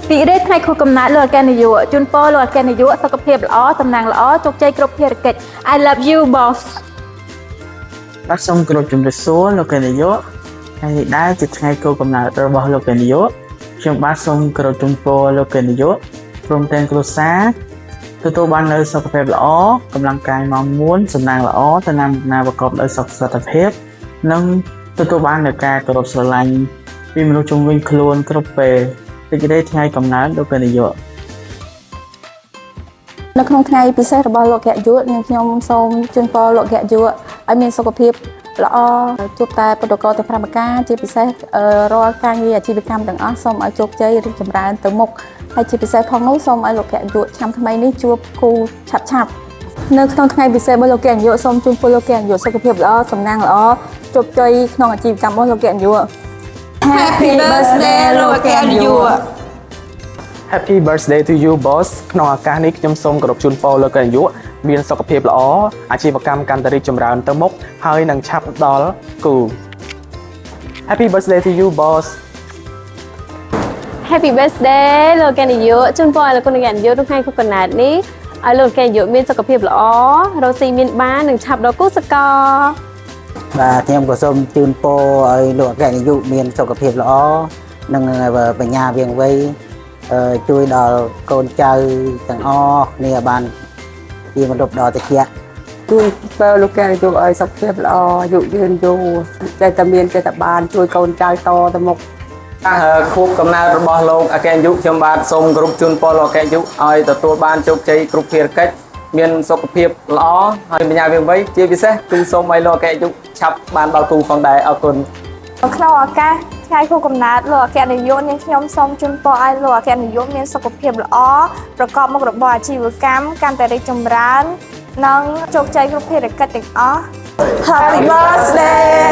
ពីរេថ្ងៃខួបកំណើតលោកអគ្គនាយកជូនពរលោកអគ្គនាយកសុខភាពល្អតំណែងល្អជោគជ័យគ្រប់ភារកិច្ច I love you boss បាទសូមគោរពជំរាបសួរលោកអគ្គនាយកថ្ងៃនេះដែរជាថ្ងៃខួបកំណើតរបស់លោកអគ្គនាយកខ្ញុំបាទសូមគោរពជូនពរលោកអគ្គនាយកព្រមទាំងគ្រួសារទទួលបាននូវសុខភាពល្អកម្លាំងកាយមាំមួនសំណាងល្អតំណាងប្រកបដោយសុខសុវត្ថិភាពនិងទទួលបាននូវការគោរពស្រឡាញ់ពីមនុស្សជុំវិញខ្លួនគ្រប់ពេលទីកដេថ្ងៃកំណើតលោកអគ្គនាយកនៅក្នុងថ្ងៃពិសេសរបស់លោកអគ្គនាយកនឹងខ្ញុំសូមជូនពរលោកអគ្គនាយកឲ្យមានសុខភាពល្អជួបតែពុទ្ធកោទាំង5ប្រការជាពិសេសរាល់ការងារអាជីវកម្មទាំងអស់សូមឲ្យជោគជ័យរីកចម្រើនទៅមុខហើយជាពិសេសផងនោះសូមឲ្យលោកអគ្គនាយកឆ្នាំថ្មីនេះជួបគូឆាប់នៅក្នុងថ្ងៃពិសេសរបស់លោកអគ្គនាយកសូមជូនពរលោកអគ្គនាយកសុខភាពល្អសំណាងល្អជោគជ័យក្នុងអាជីវកម្មរបស់លោកអគ្គនាយក Happy birthday លោកអគ្គនាយក Happy birthday to you boss ក្នុងឱកាសនេះខ្ញុំសូមគោរពជូនពរលោកអគ្គនាយកមានសុខភាពល្អអាជីវកម្មកាន់តែរីកចម្រើនទៅមុខហើយនឹងឆាប់ដល់គូ Happy birthday to you boss Happy birthday លោកអគ្គនាយកជូនពរឲ្យលោកអគ្គនាយកក្នុងថ្ងៃខួបកំណើតនេះឲ្យលោកអគ្គនាយកមានសុខភាពល្អរកស៊ីមានបាននិងឆាប់ដល់គូសកលបាទខ្ញុំក៏សូមជូនពរឲ្យលោកអគ្គនាយកមានសុខភាពល្អនិងបញ្ញាវៀងវៃជួយដល់កូនចៅទាំងអស់គ្នាបានជាមនុស្សដ៏ត្រជាក់ជួយបើលោកអគ្គនាយកឲ្យសុខភាពល្អអាយុយឺនយូរចេះតែមានចេះតែបានជួយកូនចៅតទៅមុខ ខួបកំណើតរបស់លោកអគ្គនាយកខ្ញុំបាទសូមគោរពជូនពរលោកអគ្គនាយកឲ្យទទួលបានជោគជ័យគ្រប់ភារកិច្ចមានសុខភាពល្អហើយបញ្ញាវៀងវៃជាពិសេសគឺសូមឲ្យលោកអគ្គនាយកឆាប់បានដល់គូផងដែរអរគុណ ក្នុងឱកាសថ្ងៃខួបកំណើតលោកអគ្គនាយកនាងខ្ញុំសូមជូនពរឲ្យលោកអគ្គនាយកមានសុខភាពល្អប្រកបមុខរបរអាជីវកម្មកាន់តែរីកចម្រើននិងជោគជ័យគ្រប់ភារកិច្ចទាំងអស់ Happy birthday